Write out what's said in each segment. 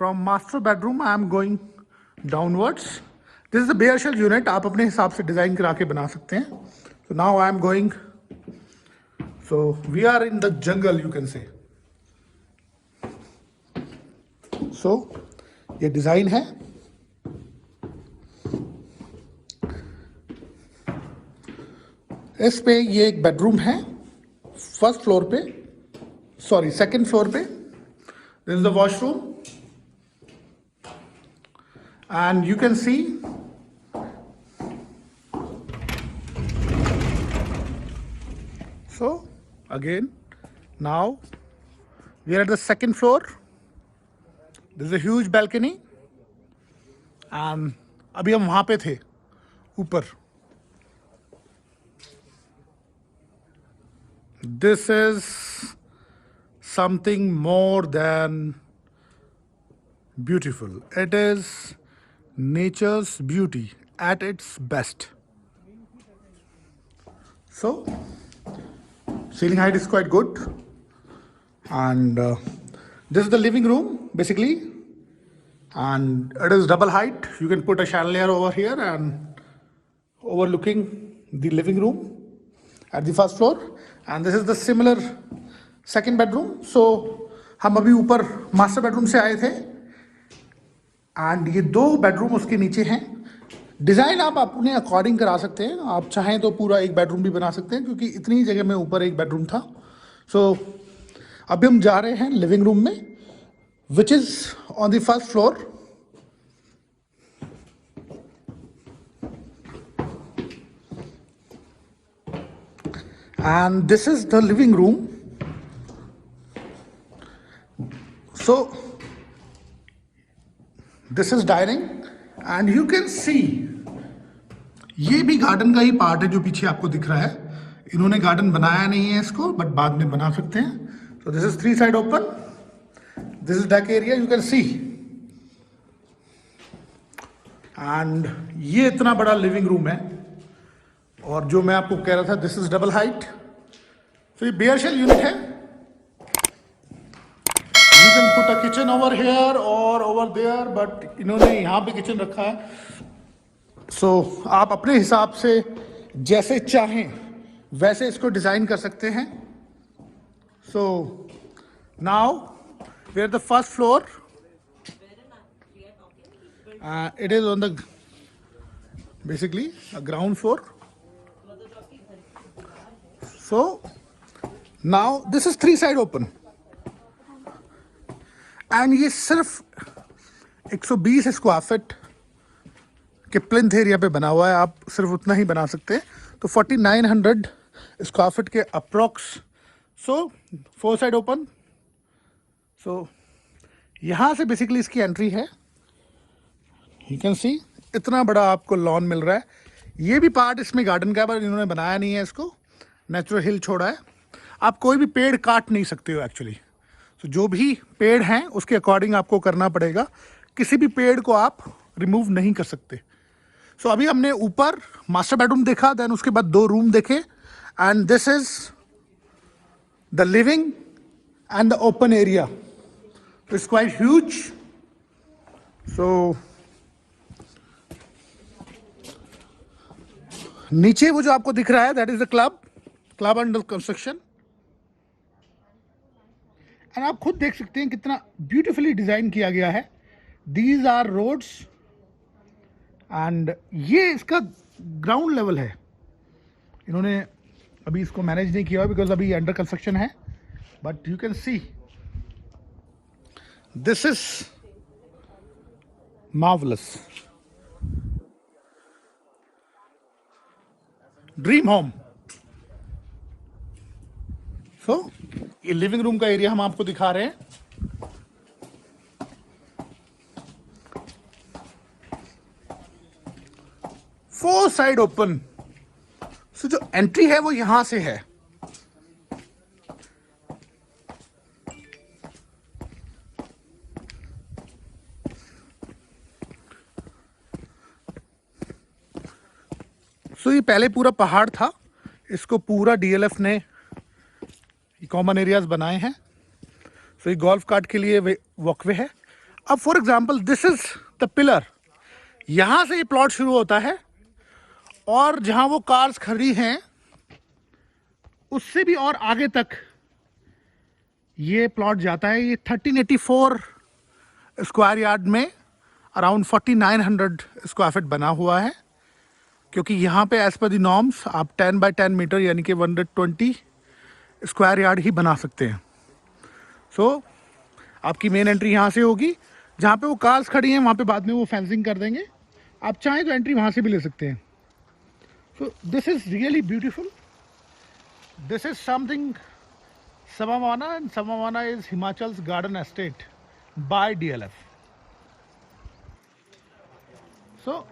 From master bedroom, I am going downwards. This is the bare shell unit. आप अपने हिसाब से design करा के बना सकते हैं. So now I am going. So we are in the jungle, you can say. So ये डिजाइन है. इस पे ये एक बेडरूम है फर्स्ट फ्लोर पे, सॉरी सेकंड फ्लोर पे. This is the washroom and you can see so again now we are at the second floor. This is a huge balcony and अभी हम वहां पे थे ऊपर. This is something more than beautiful. It is nature's beauty at its best. So ceiling height is quite good and this is the living room basically, and it is double height. You can put a chandelier over here and overlooking the living room at the first floor, and this is the similar second bedroom. So हम अभी ऊपर master bedroom से आए थे and ये दो bedroom उसके नीचे हैं. डिज़ाइन आप अपने अकॉर्डिंग करा सकते हैं. आप चाहें तो पूरा एक बेडरूम भी बना सकते हैं क्योंकि इतनी जगह में ऊपर एक बेडरूम था. सो अभी हम जा रहे हैं लिविंग रूम में which is on the first floor. And this is the living room. So this is dining and you can see ये भी गार्डन का ही पार्ट है जो पीछे आपको दिख रहा है. इन्होंने गार्डन बनाया नहीं है इसको, बट बाद में बना सकते हैं. So this is three side open. This is deck area, you can see. And ये इतना बड़ा लिविंग रूम है. और जो मैं आपको कह रहा था, दिस इज डबल हाइट. तो ये बेयर शेल यूनिट है. You can put a kitchen over here और ओवर देयर, बट इन्होंने यहाँ पे किचन रखा है. सो आप अपने हिसाब से जैसे चाहें वैसे इसको डिजाइन कर सकते हैं. So now we are the first floor. It is on the basically a ground floor. So now this is three side open and ये सिर्फ 120 स्क्वायर फीट के प्लिंथ एरिया पे बना हुआ है. आप सिर्फ उतना ही बना सकते हैं. तो 4900 स्क्वायर फीट के approx. So four side open. So यहाँ से बेसिकली इसकी एंट्री है. यू कैन सी इतना बड़ा आपको लॉन मिल रहा है. ये भी पार्ट इसमें गार्डन का है पर इन्होंने बनाया नहीं है इसको. नेचुरल हिल छोड़ा है. आप कोई भी पेड़ काट नहीं सकते हो एक्चुअली. तो जो भी पेड़ हैं उसके अकॉर्डिंग आपको करना पड़ेगा. किसी भी पेड़ को आप रिमूव नहीं कर सकते. सो अभी हमने ऊपर मास्टर बेडरूम देखा, देन उसके बाद दो रूम देखे and this is the living and the open area. It's quite huge. So नीचे वो जो आपको दिख रहा है that is the club under construction. And आप खुद देख सकते हैं कितना ब्यूटीफुली डिजाइन किया गया है. दीज आर रोड्स एंड ये इसका ग्राउंड लेवल है. इन्होंने अभी इसको मैनेज नहीं किया बिकॉज अभी अंडर कंस्ट्रक्शन है. But you can see this is marvellous. Dream home. So ये लिविंग रूम का एरिया हम आपको दिखा रहे हैं. Four side open. सो जो एंट्री है वो यहां से है. सो ये पहले पूरा पहाड़ था. इसको पूरा डीएलएफ ने कॉमन एरियाज बनाए हैं. सो ये गोल्फ कार्ट के लिए वॉकवे है. अब for example this is the pillar, यहाँ से ये प्लॉट शुरू होता है और जहाँ वो कार्स खड़ी हैं उससे भी और आगे तक ये प्लॉट जाता है। ये 1384 स्क्वायर यार्ड में अराउंड 4900 स्क्वायर फीट बना हुआ है, क्योंकि यहाँ पे एज पर द नॉर्म्स आप 10 बाय 10 मीटर यानी कि 120 स्क्वायर यार्ड ही बना सकते हैं। सो आपकी मेन एंट्री यहाँ से होगी, जहाँ पे वो कार्स खड़ी हैं वहाँ पे बाद में वो फेंसिंग कर देंगे, आप चाहें तो एंट्री वहाँ से भी ले सकते हैं। So this is really beautiful, this is something Samavana, and Samavana is Himachal's garden estate by DLF। So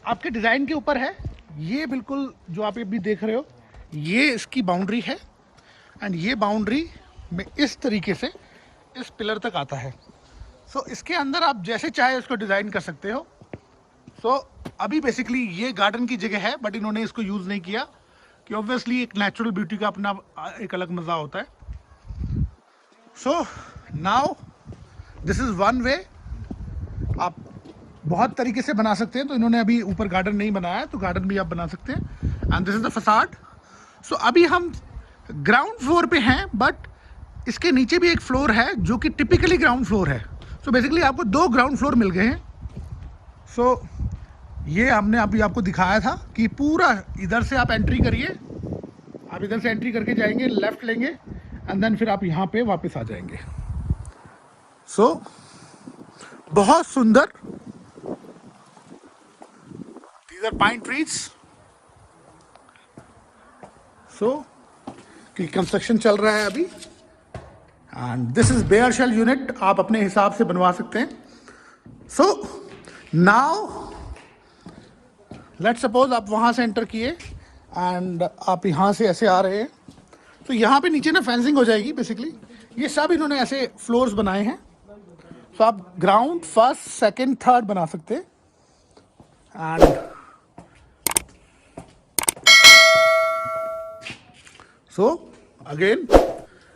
आपके डिज़ाइन के ऊपर है, ये बिल्कुल जो आप अभी देख रहे हो ये इसकी बाउंड्री है, एंड ये बाउंड्री में इस तरीके से इस पिलर तक आता है। सो इसके अंदर आप जैसे चाहे उसको डिज़ाइन कर सकते हो। सो अभी बेसिकली ये गार्डन की जगह है, बट इन्होंने इसको यूज़ नहीं किया कि ऑब्वियसली एक नेचुरल ब्यूटी का अपना एक अलग मज़ा होता है। So now this is one way, आप बहुत तरीके से बना सकते हैं। तो इन्होंने अभी ऊपर गार्डन नहीं बनाया है, तो गार्डन भी आप बना सकते हैं। And this is the facade. So अभी हम ग्राउंड फ्लोर पे हैं, बट इसके नीचे भी एक फ्लोर है जो कि टिपिकली ग्राउंड फ्लोर है। सो बेसिकली आपको 2 ग्राउंड फ्लोर मिल गए हैं। सो ये हमने अभी आपको दिखाया था कि पूरा इधर से आप एंट्री करिए, आप इधर से एंट्री करके जाएंगे, लेफ्ट लेंगे एंड देन फिर आप यहाँ पे वापस आ जाएंगे। सो बहुत सुंदर, these are pine trees। सो कि कंस्ट्रक्शन चल रहा है अभी, and this is bare shell unit, आप अपने हिसाब से बनवा सकते हैं। सो नाउ लेट्स सपोज आप वहाँ से एंटर किए एंड आप यहाँ से ऐसे आ रहे हैं, तो यहाँ पे नीचे ना फेंसिंग हो जाएगी। बेसिकली ये सब इन्होंने ऐसे फ्लोर्स बनाए हैं, तो आप ग्राउंड, फर्स्ट, सेकंड, थर्ड बना सकते हैं। And so again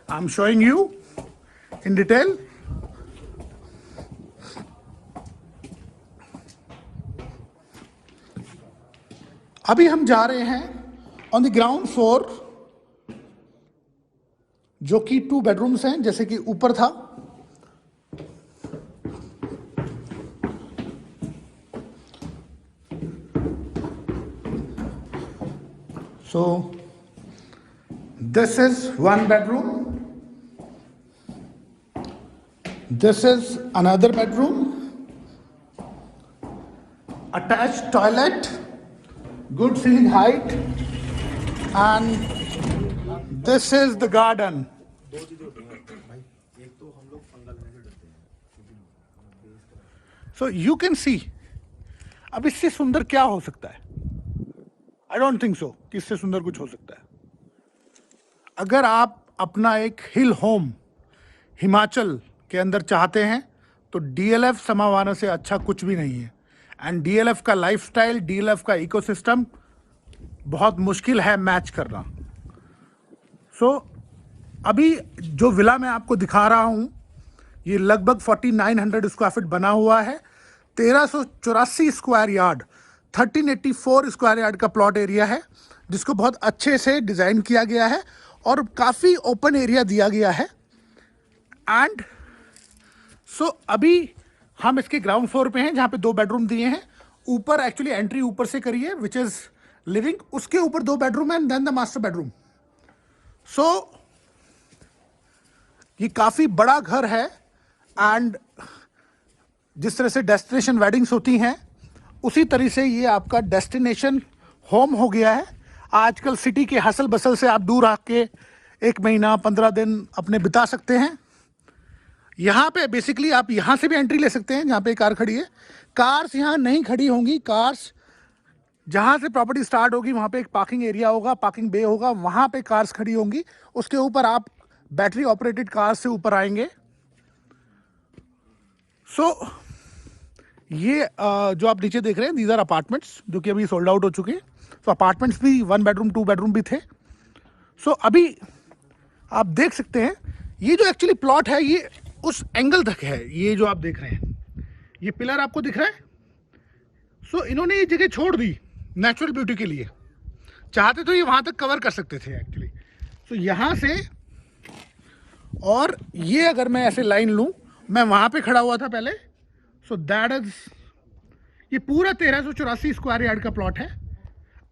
I'm showing you in detail। अभी हम जा रहे हैं ऑन द ग्राउंड फ्लोर, जो कि 2 बेडरूम्स हैं जैसे कि ऊपर था। So this is 1 bedroom, this is another bedroom, attached toilet, good ceiling height, and this is the garden। So you can see, अब इससे सुंदर क्या हो सकता है? I don't think so कि इससे सुंदर कुछ हो सकता है। अगर आप अपना एक हिल होम हिमाचल के अंदर चाहते हैं तो DLF समावाना से अच्छा कुछ भी नहीं है। एंड DLF का लाइफस्टाइल, DLF का इकोसिस्टम बहुत मुश्किल है मैच करना। सो अभी जो विला मैं आपको दिखा रहा हूँ ये लगभग 4900 स्क्वायर फीट बना हुआ है, 1384 स्क्वायर यार्ड, 1384 स्क्वायर यार्ड का प्लॉट एरिया है, जिसको बहुत अच्छे से डिज़ाइन किया गया है और काफ़ी ओपन एरिया दिया गया है। एंड सो अभी हम इसके ग्राउंड फ्लोर पे हैं, जहाँ पे 2 बेडरूम दिए हैं। ऊपर एक्चुअली एंट्री ऊपर से करिए, विच इज़ लिविंग, उसके ऊपर 2 बेडरूम है and then the master bedroom. So ये काफ़ी बड़ा घर है, एंड जिस तरह से डेस्टिनेशन वेडिंग्स होती हैं उसी तरह से ये आपका डेस्टिनेशन होम हो गया है। आजकल सिटी के हसल बसल से आप दूर आके 1 महीना 15 दिन अपने बिता सकते हैं। यहाँ पे बेसिकली आप यहाँ से भी एंट्री ले सकते हैं, जहाँ पे कार खड़ी है। कार्स यहाँ नहीं खड़ी होंगी, कार्स जहाँ से प्रॉपर्टी स्टार्ट होगी वहाँ पे एक पार्किंग एरिया होगा, पार्किंग बे होगा, वहाँ पे कार्स खड़ी होंगी। उसके ऊपर आप बैटरी ऑपरेटेड कार से ऊपर आएंगे। सो ये जो आप नीचे देख रहे हैं, दीज आर अपार्टमेंट्स जो कि अभी सोल्ड आउट हो चुके हैं। सो अपार्टमेंट्स भी 1 बेडरूम 2 बेडरूम भी थे। सो अभी आप देख सकते हैं ये जो एक्चुअली प्लॉट है ये उस एंगल तक है। ये जो आप देख रहे हैं, ये पिलर आपको दिख रहा है। सो इन्होंने ये जगह छोड़ दी नेचुरल ब्यूटी के लिए। चाहते तो ये वहां तक कवर कर सकते थे एक्चुअली। सो यहां से, और ये अगर मैं ऐसे लाइन लूं, मैं वहां पे खड़ा हुआ था पहले। सो दैट इज, ये पूरा 1384 स्क्वायर यार्ड का प्लॉट है।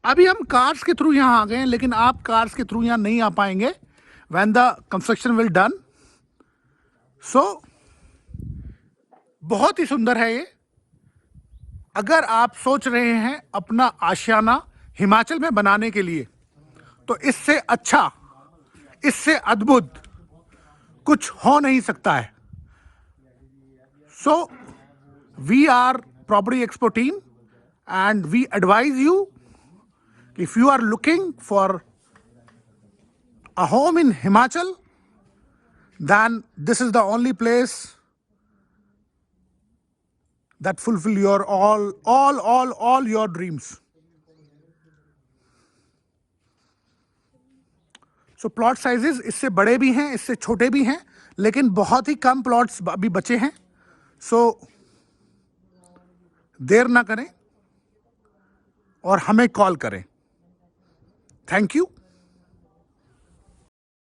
अभी हम कार्स के थ्रू यहाँ आ गए हैं, लेकिन आप कार्स के थ्रू यहाँ नहीं आ पाएंगे when the construction will done. So बहुत ही सुंदर है ये। अगर आप सोच रहे हैं अपना आशियाना हिमाचल में बनाने के लिए, तो इससे अच्छा, इससे अद्भुत कुछ हो नहीं सकता है। So we are property expo team and we advise you, if you are looking for a home in Himachal, then this is the only place that fulfill your all your dreams. So plot sizes इससे बड़े भी हैं, इससे छोटे भी हैं, लेकिन बहुत ही कम प्लॉट्स अभी बचे हैं। So देर ना करें और हमें कॉल करें। Thank you.